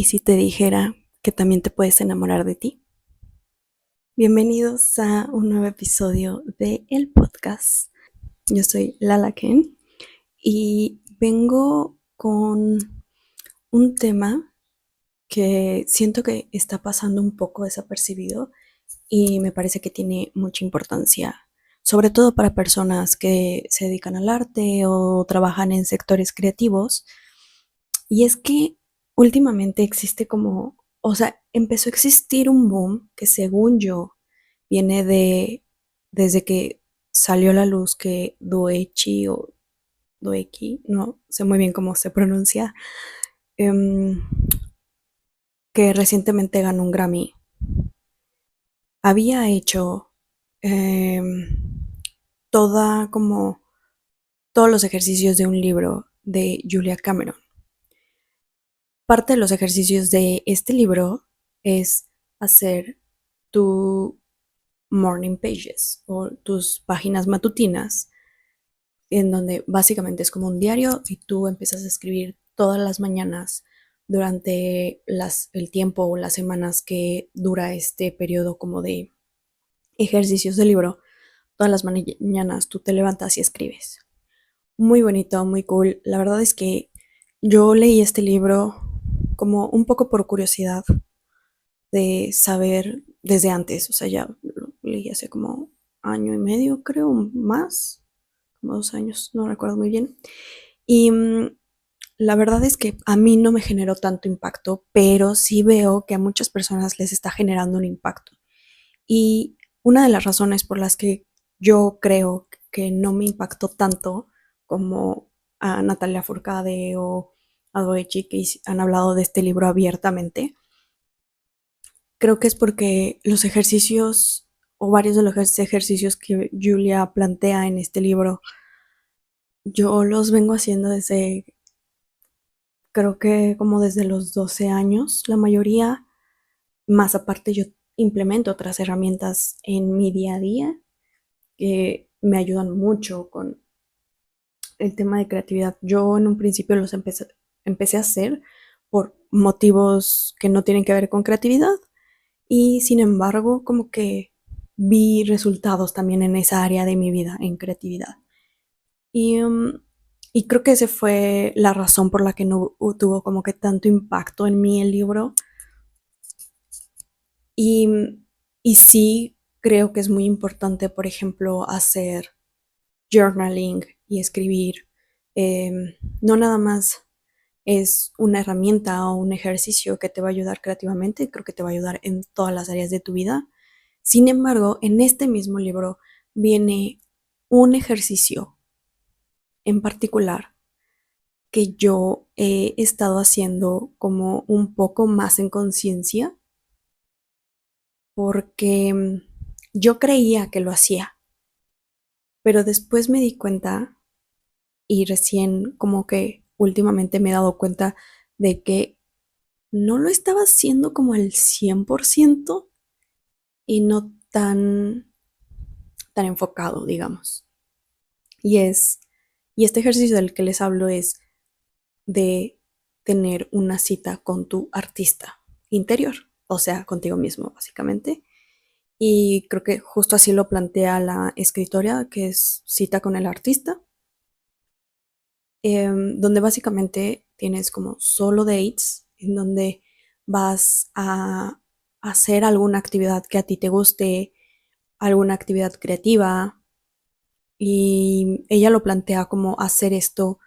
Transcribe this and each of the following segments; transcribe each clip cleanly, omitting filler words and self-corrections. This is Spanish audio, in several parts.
¿Y si te dijera que también te puedes enamorar de ti? Bienvenidos a un nuevo episodio de el podcast. Yo soy Lala Ken y vengo con un tema que siento que está pasando un poco desapercibido y me parece que tiene mucha importancia, sobre todo para personas que se dedican al arte o trabajan en sectores creativos. Y es que últimamente existe como, o sea, empezó a existir un boom que según yo viene desde que salió a la luz que Doechi o Doeki, no sé muy bien cómo se pronuncia, em, que recientemente ganó un Grammy, había hecho toda como todos los ejercicios de un libro de Julia Cameron. Parte de los ejercicios de este libro es hacer tu morning pages o tus páginas matutinas, en donde básicamente es como un diario y tú empiezas a escribir todas las mañanas durante el tiempo o las semanas que dura este periodo como de ejercicios del libro. Todas las mañanas tú te levantas y escribes. Muy bonito, muy cool. La verdad es que yo leí este libro como un poco por curiosidad de saber desde antes, o sea, ya lo leí hace como año y medio, creo, más, como 2 años, no recuerdo muy bien. Y la verdad es que a mí no me generó tanto impacto, pero sí veo que a muchas personas les está generando un impacto. Y una de las razones por las que yo creo que no me impactó tanto como a Natalia Furcade o a Doechi, que han hablado de este libro abiertamente, creo que es porque los ejercicios o varios de los ejercicios que Julia plantea en este libro, yo los vengo haciendo desde, creo que como desde los 12 años, la mayoría, más aparte yo implemento otras herramientas en mi día a día que me ayudan mucho con el tema de creatividad. Yo en un principio empecé a hacer por motivos que no tienen que ver con creatividad y sin embargo como que vi resultados también en esa área de mi vida, en creatividad. Y, y creo que esa fue la razón por la que no tuvo como que tanto impacto en mí el libro. Y, y sí creo que es muy importante, por ejemplo, hacer journaling y escribir. No nada más es una herramienta o un ejercicio que te va a ayudar creativamente, creo que te va a ayudar en todas las áreas de tu vida. Sin embargo, en este mismo libro viene un ejercicio en particular que yo he estado haciendo como un poco más en conciencia porque yo creía que lo hacía, pero después me di cuenta y recién como que últimamente me he dado cuenta de que no lo estaba haciendo como al 100% y no tan enfocado, digamos. Y es, y este ejercicio del que les hablo es de tener una cita con tu artista interior, o sea, contigo mismo, básicamente. Y creo que justo así lo plantea la escritora, que es cita con el artista, donde básicamente tienes como solo dates, en donde vas a hacer alguna actividad que a ti te guste, alguna actividad creativa, y ella lo plantea como hacer esto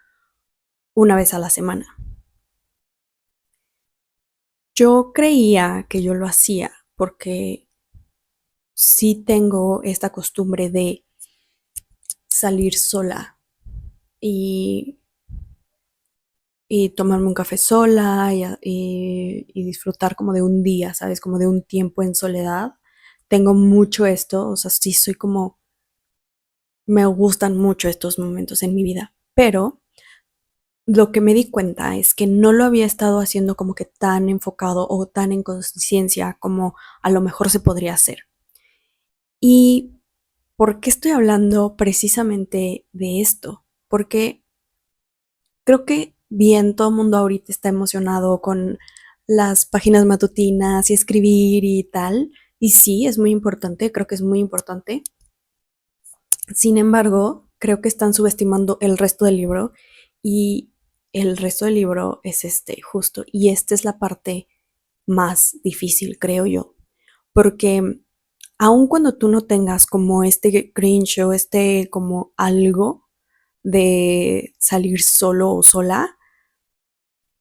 una vez a la semana. Yo creía que yo lo hacía porque sí tengo esta costumbre de salir sola y, y tomarme un café sola y disfrutar como de un día, ¿sabes? Como de un tiempo en soledad. Tengo mucho esto, o sea, sí soy como, me gustan mucho estos momentos en mi vida, pero lo que me di cuenta es que no lo había estado haciendo como que tan enfocado o tan en conciencia como a lo mejor se podría hacer. ¿Y por qué estoy hablando precisamente de esto? Porque creo que bien, todo el mundo ahorita está emocionado con las páginas matutinas y escribir y tal. Y sí, es muy importante, creo que es muy importante. Sin embargo, creo que están subestimando el resto del libro y el resto del libro es este, justo. Y esta es la parte más difícil, creo yo. Porque aun cuando tú no tengas como este cringe o este como algo de salir solo o sola,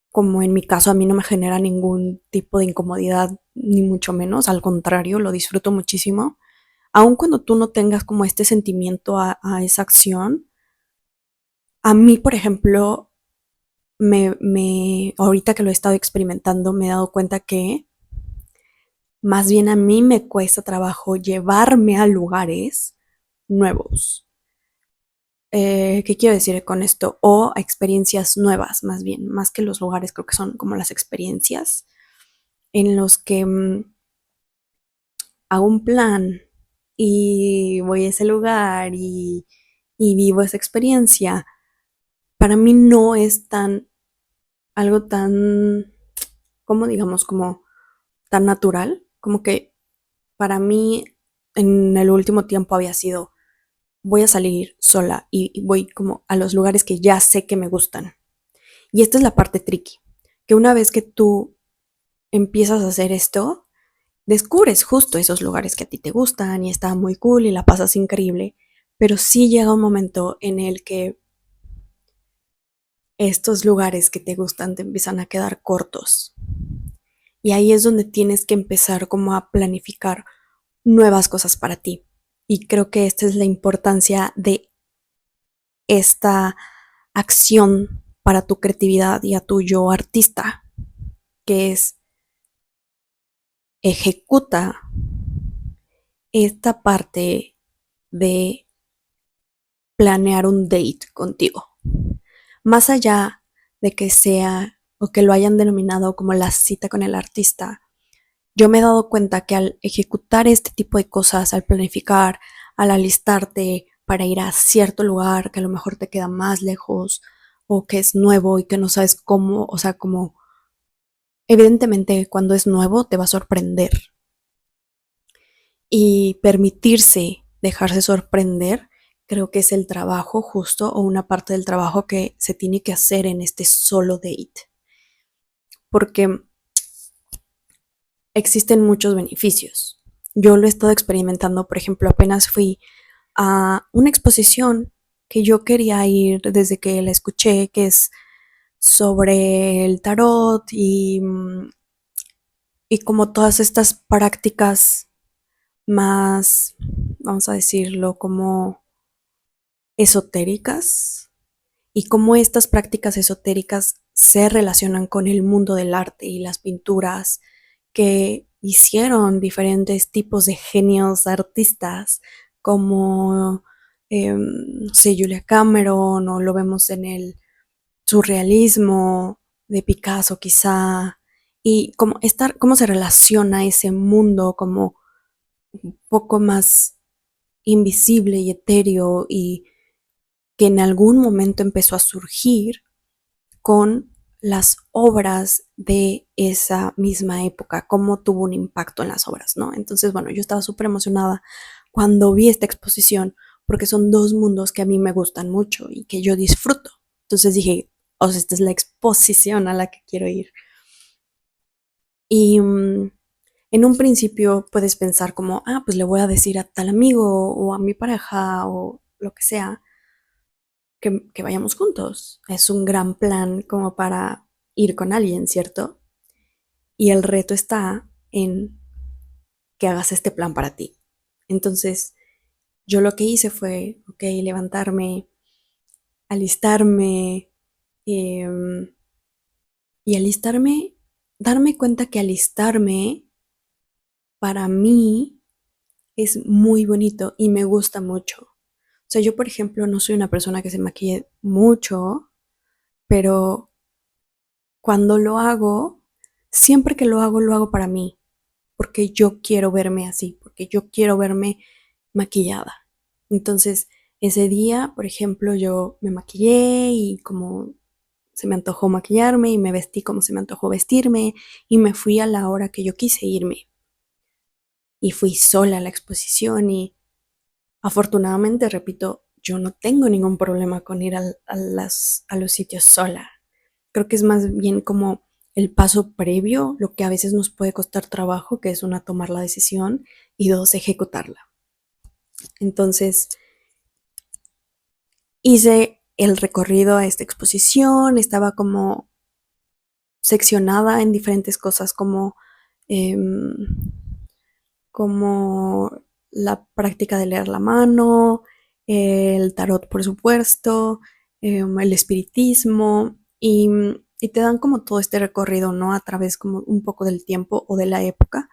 como en mi caso a mí no me genera ningún tipo de incomodidad, ni mucho menos, al contrario, lo disfruto muchísimo. Aun cuando tú no tengas como este sentimiento a esa acción, a mí, por ejemplo, ahorita que lo he estado experimentando, me he dado cuenta que más bien a mí me cuesta trabajo llevarme a lugares nuevos. ¿Qué quiero decir con esto? O a experiencias nuevas, más bien, más que los lugares, creo que son como las experiencias en los que hago un plan y voy a ese lugar y vivo esa experiencia. Para mí no es tan, algo tan, como digamos, como tan natural, como que para mí en el último tiempo había sido, voy a salir sola y voy como a los lugares que ya sé que me gustan. Y esta es la parte tricky, que una vez que tú empiezas a hacer esto, descubres justo esos lugares que a ti te gustan y está muy cool y la pasas increíble, pero sí llega un momento en el que estos lugares que te gustan te empiezan a quedar cortos. Y ahí es donde tienes que empezar como a planificar nuevas cosas para ti. Y creo que esta es la importancia de esta acción para tu creatividad y a tu yo artista, que es ejecuta esta parte de planear un date contigo. Más allá de que sea o que lo hayan denominado como la cita con el artista, yo me he dado cuenta que al ejecutar este tipo de cosas, al planificar, al alistarte para ir a cierto lugar que a lo mejor te queda más lejos o que es nuevo y que no sabes cómo, o sea, como evidentemente cuando es nuevo te va a sorprender y permitirse dejarse sorprender, creo que es el trabajo justo o una parte del trabajo que se tiene que hacer en este solo date, porque existen muchos beneficios. Yo lo he estado experimentando, por ejemplo, apenas fui a una exposición que yo quería ir desde que la escuché, que es sobre el tarot y como todas estas prácticas más, vamos a decirlo, como esotéricas y cómo estas prácticas esotéricas se relacionan con el mundo del arte y las pinturas que hicieron diferentes tipos de genios artistas como, no sé, Julia Cameron o lo vemos en el surrealismo de Picasso quizá y cómo se relaciona ese mundo como un poco más invisible y etéreo y que en algún momento empezó a surgir con las obras de esa misma época, cómo tuvo un impacto en las obras, ¿no? Entonces, bueno, yo estaba súper emocionada cuando vi esta exposición, porque son dos mundos que a mí me gustan mucho y que yo disfruto. Entonces dije, o sea, esta es la exposición a la que quiero ir. Y en un principio puedes pensar como, ah, pues le voy a decir a tal amigo o a mi pareja o lo que sea, que vayamos juntos. Es un gran plan como para ir con alguien, ¿cierto? Y el reto está en que hagas este plan para ti. Entonces, yo lo que hice fue, ok, levantarme, alistarme eh, y alistarme, darme cuenta que alistarme para mí es muy bonito y me gusta mucho. O sea, yo, por ejemplo, no soy una persona que se maquille mucho, pero cuando siempre que lo hago para mí, porque yo quiero verme así, porque yo quiero verme maquillada. Entonces, ese día, por ejemplo, yo me maquillé y como se me antojó maquillarme y me vestí como se me antojó vestirme y me fui a la hora que yo quise irme. Y fui sola a la exposición y afortunadamente, repito, yo no tengo ningún problema con ir a los sitios sola. Creo que es más bien como el paso previo, lo que a veces nos puede costar trabajo, que es una, tomar la decisión y dos, ejecutarla. Entonces, hice el recorrido a esta exposición, estaba como seccionada en diferentes cosas eh, como la práctica de leer la mano, el tarot por supuesto, el espiritismo y te dan como todo este recorrido, ¿no? A través como un poco del tiempo o de la época,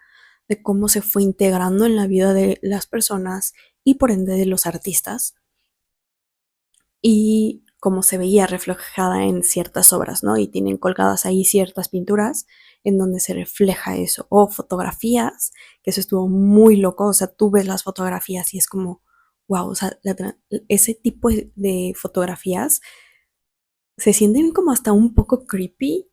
de cómo se fue integrando en la vida de las personas y por ende de los artistas y cómo se veía reflejada en ciertas obras, ¿no? Y tienen colgadas ahí ciertas pinturas en donde se refleja eso, o fotografías, que eso estuvo muy loco, o sea, tú ves las fotografías y es como, wow, o sea, ese tipo de fotografías se sienten como hasta un poco creepy,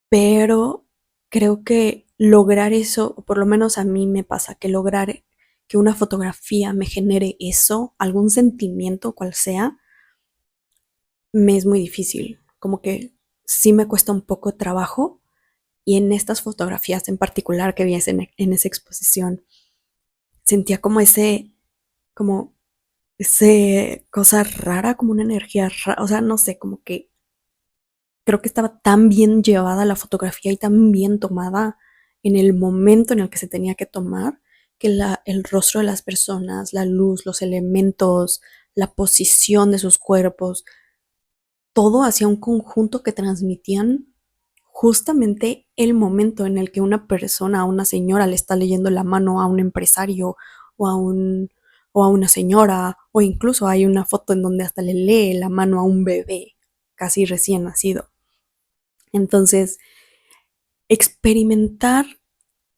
pero creo que lograr eso, o por lo menos a mí me pasa, que lograr que una fotografía me genere eso, algún sentimiento cual sea, me es muy difícil, como que sí me cuesta un poco de trabajo y en estas fotografías en particular que vi en esa exposición sentía como ese cosa rara, como una energía rara, o sea, no sé, como que creo que estaba tan bien llevada la fotografía y tan bien tomada en el momento en el que se tenía que tomar, que el rostro de las personas, la luz, los elementos, la posición de sus cuerpos, todo hacía un conjunto que transmitían justamente el momento en el que una persona, una señora le está leyendo la mano a un empresario o a un o a una señora, o incluso hay una foto en donde hasta le lee la mano a un bebé casi recién nacido. Entonces, experimentar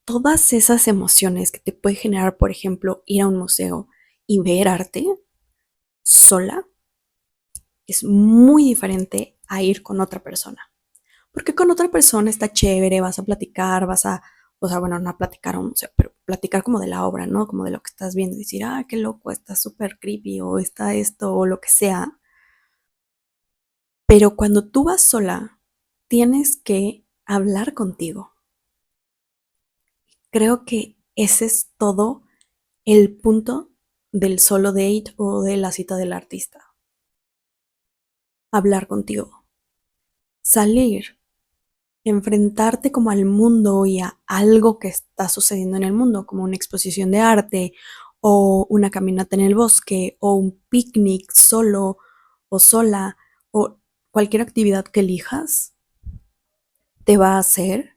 todas esas emociones que te puede generar, por ejemplo, ir a un museo y ver arte sola es muy diferente a ir con otra persona. Porque con otra persona está chévere, vas a platicar, o sea, bueno, no a platicar a un museo, pero platicar como de la obra, ¿no? Como de lo que estás viendo, y decir, ah, qué loco, está súper creepy, o está esto, o lo que sea. Pero cuando tú vas sola, tienes que hablar contigo. Creo que ese es todo el punto del solo date o de la cita del artista. Hablar contigo. Salir, enfrentarte como al mundo y a algo que está sucediendo en el mundo, como una exposición de arte o una caminata en el bosque o un picnic solo o sola o cualquier actividad que elijas, te va a hacer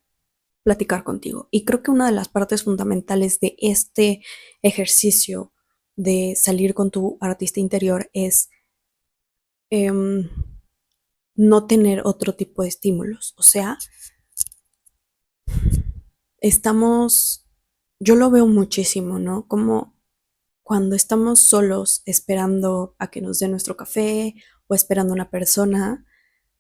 platicar contigo. Y creo que una de las partes fundamentales de este ejercicio de salir con tu artista interior es em, no tener otro tipo de estímulos. O sea, estamos, yo lo veo muchísimo, ¿no? Como cuando estamos solos esperando a que nos dé nuestro café o esperando a una persona,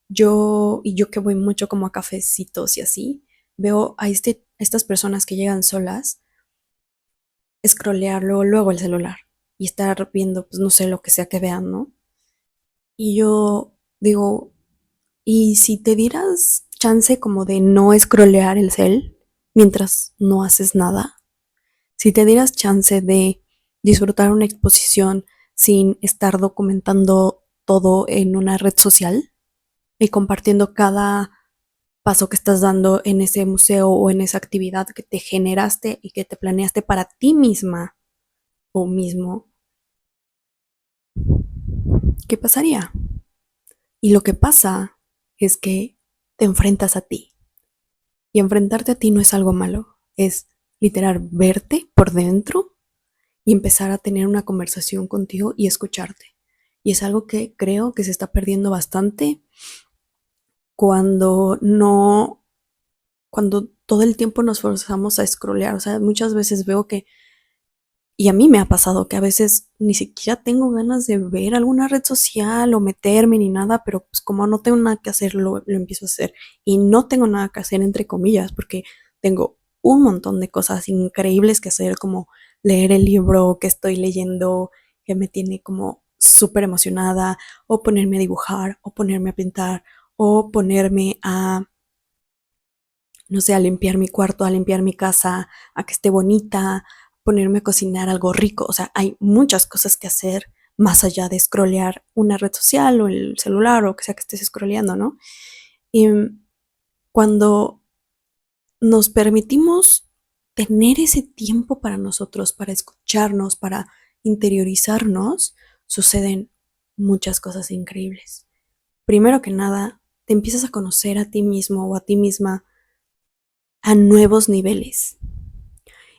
y yo que voy mucho como a cafecitos y así, veo a estas personas que llegan solas, scrollear luego el celular y estar viendo, pues no sé, lo que sea que vean, ¿no? Y yo digo, ¿y si te dieras chance como de no scrollear el cel mientras no haces nada? Si te dieras chance de disfrutar una exposición sin estar documentando todo en una red social y compartiendo cada paso que estás dando en ese museo o en esa actividad que te generaste y que te planeaste para ti misma o mismo, ¿qué pasaría? Y lo que pasa es que te enfrentas a ti. Y enfrentarte a ti no es algo malo, es literal verte por dentro y empezar a tener una conversación contigo y escucharte. Y es algo que creo que se está perdiendo bastante cuando no, cuando todo el tiempo nos forzamos a scrollear. O sea, muchas veces veo que Y a mí me ha pasado que a veces ni siquiera tengo ganas de ver alguna red social o meterme ni nada, pero pues como no tengo nada que hacer, lo empiezo a hacer. Y no tengo nada que hacer, entre comillas, porque tengo un montón de cosas increíbles que hacer, como leer el libro que estoy leyendo, que me tiene como súper emocionada, o ponerme a dibujar, o ponerme a pintar, o ponerme a, no sé, a limpiar mi cuarto, a limpiar mi casa, a que esté bonita, ponerme a cocinar algo rico. O sea, hay muchas cosas que hacer más allá de scrollear una red social o el celular o que sea que estés scrolleando, ¿no? Y cuando nos permitimos tener ese tiempo para nosotros, para escucharnos, para interiorizarnos, suceden muchas cosas increíbles. Primero que nada, te empiezas a conocer a ti mismo o a ti misma a nuevos niveles.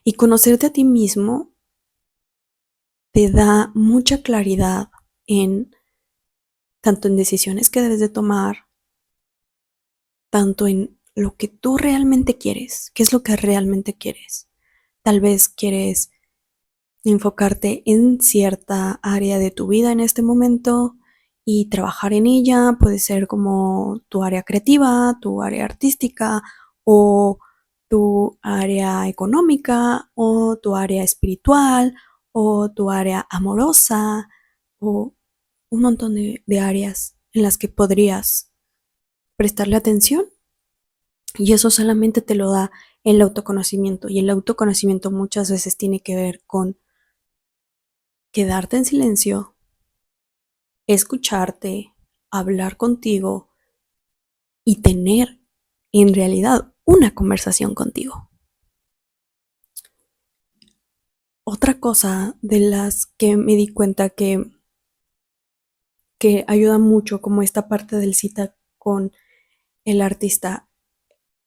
Y conocerte a ti mismo te da mucha claridad en tanto en decisiones que debes de tomar, tanto en lo que tú realmente quieres, qué es lo que realmente quieres. Tal vez quieres enfocarte en cierta área de tu vida en este momento y trabajar en ella, puede ser como tu área creativa, tu área artística o tu área económica o tu área espiritual o tu área amorosa o un montón de áreas en las que podrías prestarle atención, y eso solamente te lo da el autoconocimiento, y el autoconocimiento muchas veces tiene que ver con quedarte en silencio, escucharte, hablar contigo y tener en realidad una conversación contigo. Otra cosa de las que me di cuenta que ayuda mucho como esta parte del cita con el artista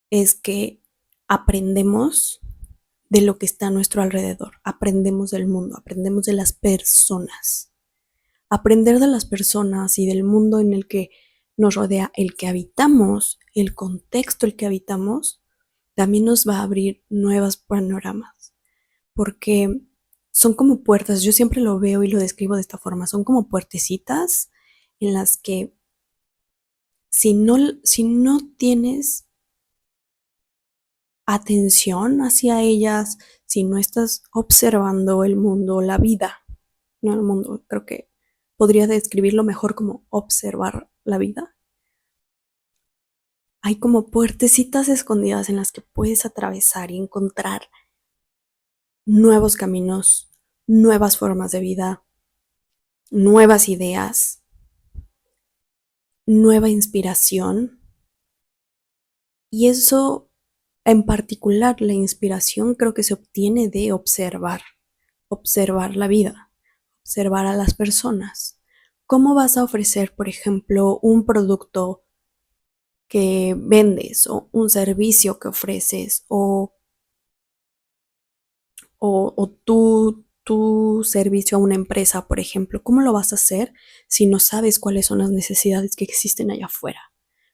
es que aprendemos de lo que está a nuestro alrededor, aprendemos del mundo, aprendemos de las personas. Aprender de las personas y del mundo en el que nos rodea, el que habitamos, el contexto en el que habitamos, también nos va a abrir nuevos panoramas, porque son como puertas, yo siempre lo veo y lo describo de esta forma, son como puertecitas en las que si no tienes atención hacia ellas, si no estás observando el mundo, la vida, no el mundo, creo que podría describirlo mejor como observar la vida. Hay como puertecitas escondidas en las que puedes atravesar y encontrar nuevos caminos, nuevas formas de vida, nuevas ideas, nueva inspiración. Y eso, en particular, la inspiración creo que se obtiene de observar la vida, observar a las personas. ¿Cómo vas a ofrecer, por ejemplo, un producto que vendes o un servicio que ofreces o tu servicio a una empresa, por ejemplo? ¿Cómo lo vas a hacer si no sabes cuáles son las necesidades que existen allá afuera?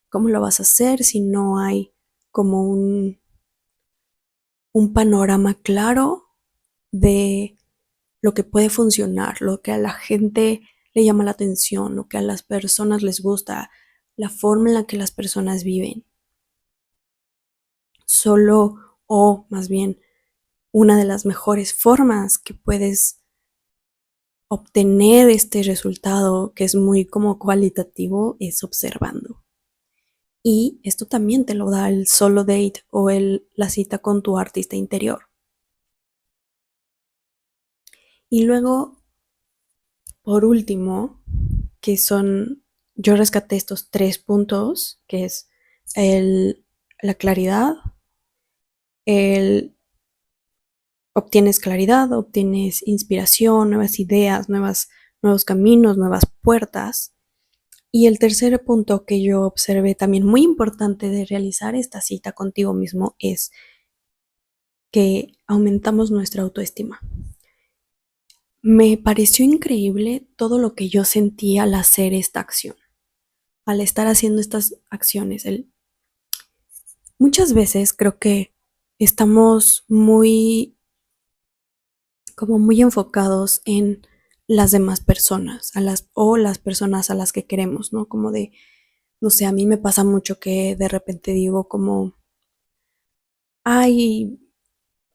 ¿Cómo lo vas a hacer si no hay como un panorama claro de lo que puede funcionar, lo que a la gente le llama la atención, lo que a las personas les gusta, la forma en la que las personas viven? Solo, o más bien, una de las mejores formas que puedes obtener este resultado, que es muy como cualitativo, es observando. Y esto también te lo da el solo date o la cita con tu artista interior. Y luego, por último, que son, yo rescaté estos 3 puntos, que es el, la claridad, el obtienes claridad, obtienes inspiración, nuevas ideas, nuevos caminos, nuevas puertas. Y el tercer punto que yo observé también muy importante de realizar esta cita contigo mismo es que aumentamos nuestra autoestima. Me pareció increíble todo lo que yo sentí al hacer esta acción, al estar haciendo estas acciones. Muchas veces creo que estamos muy como muy enfocados en las demás personas, las personas a las que queremos, ¿no? Como de, no sé, a mí me pasa mucho que de repente digo como, ay,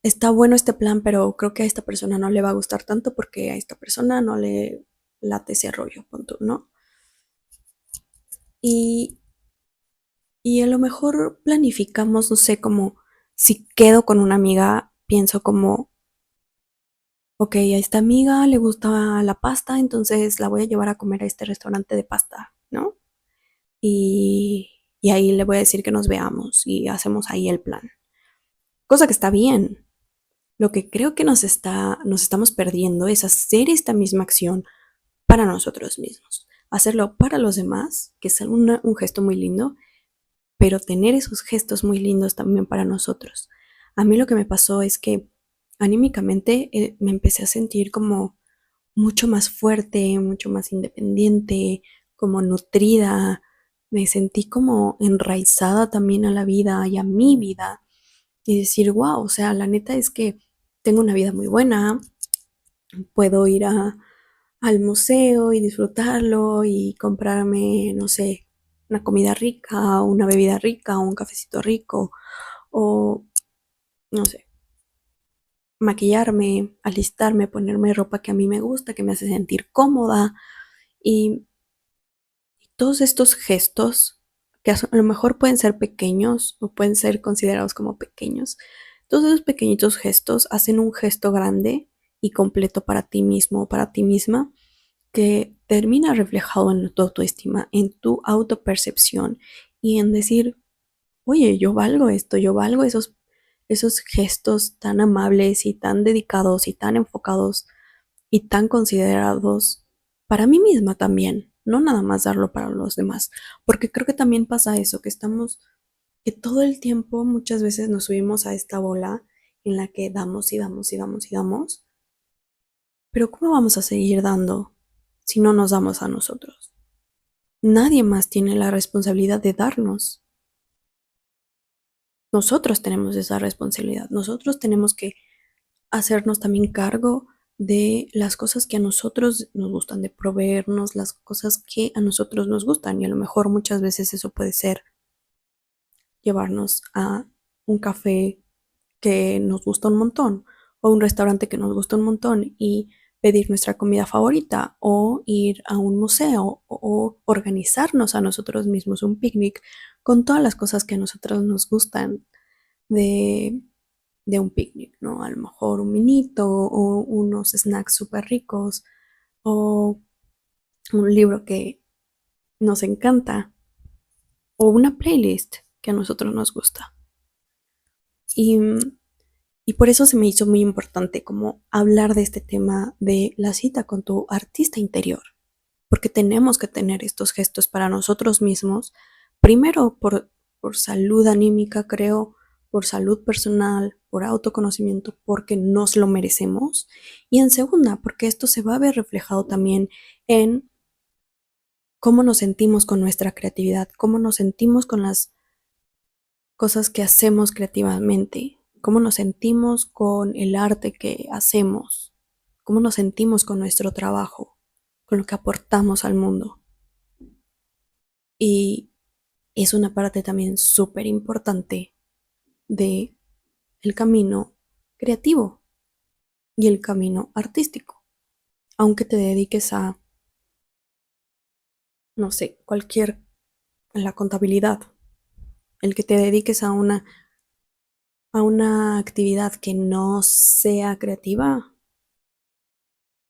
está bueno este plan, pero creo que a esta persona no le va a gustar tanto porque a esta persona no le late ese rollo, punto, ¿no? Y, y a lo mejor planificamos, no sé, como si quedo con una amiga, pienso como, ok, a esta amiga le gusta la pasta, entonces la voy a llevar a comer a este restaurante de pasta, ¿no? Y, y ahí le voy a decir que nos veamos y hacemos ahí el plan. Cosa que está bien. Lo que creo que nos estamos perdiendo es hacer esta misma acción para nosotros mismos. Hacerlo para los demás, que es un gesto muy lindo, pero tener esos gestos muy lindos también para nosotros. A mí lo que me pasó es que anímicamente me empecé a sentir como mucho más fuerte, mucho más independiente, como nutrida. Me sentí como enraizada también a la vida y a mi vida. Y decir, wow, o sea, la neta es que tengo una vida muy buena, puedo ir al museo y disfrutarlo y comprarme, no sé, una comida rica, una bebida rica, un cafecito rico, o no sé, maquillarme, alistarme, ponerme ropa que a mí me gusta, que me hace sentir cómoda. Y todos estos gestos, que a lo mejor pueden ser pequeños o pueden ser considerados como pequeños, todos esos pequeñitos gestos hacen un gesto grande y completo para ti mismo o para ti misma que termina reflejado en tu autoestima, en tu autopercepción y en decir, oye, yo valgo esto, yo valgo esos gestos tan amables y tan dedicados y tan enfocados y tan considerados para mí misma también, no nada más darlo para los demás, porque creo que también pasa eso, que todo el tiempo muchas veces nos subimos a esta bola en la que damos y damos y damos y damos, pero ¿cómo vamos a seguir dando si no nos damos a nosotros? Nadie más tiene la responsabilidad de darnos. Nosotros tenemos esa responsabilidad. Nosotros tenemos que hacernos también cargo de las cosas que a nosotros nos gustan, de proveernos las cosas que a nosotros nos gustan. Y a lo mejor muchas veces eso puede ser llevarnos a un café que nos gusta un montón o un restaurante que nos gusta un montón y pedir nuestra comida favorita o ir a un museo o organizarnos a nosotros mismos un picnic con todas las cosas que a nosotros nos gustan de, de un picnic, ¿no? A lo mejor un vinito o unos snacks súper ricos o un libro que nos encanta o una playlist que a nosotros nos gusta. Y, y por eso se me hizo muy importante como hablar de este tema de la cita con tu artista interior, porque tenemos que tener estos gestos para nosotros mismos, primero por salud anímica, creo, por salud personal, por autoconocimiento, porque nos lo merecemos, y en segunda, porque esto se va a ver reflejado también en cómo nos sentimos con nuestra creatividad, cómo nos sentimos con las cosas que hacemos creativamente, cómo nos sentimos con el arte que hacemos, cómo nos sentimos con nuestro trabajo, con lo que aportamos al mundo. Y es una parte también súper importante de el camino creativo y el camino artístico. Aunque te dediques a, no sé, a la contabilidad, el que te dediques a una actividad que no sea creativa,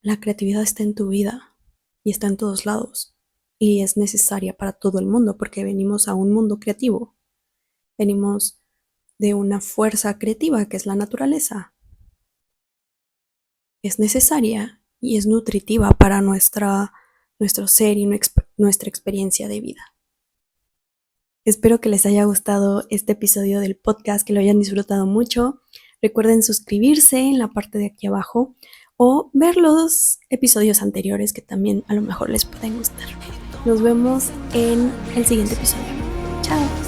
la creatividad está en tu vida y está en todos lados y es necesaria para todo el mundo porque venimos a un mundo creativo, venimos de una fuerza creativa que es la naturaleza. Es necesaria y es nutritiva para nuestro ser y nuestra experiencia de vida. Espero que les haya gustado este episodio del podcast, que lo hayan disfrutado mucho. Recuerden suscribirse en la parte de aquí abajo o ver los episodios anteriores que también a lo mejor les pueden gustar. Nos vemos en el siguiente episodio. Chao.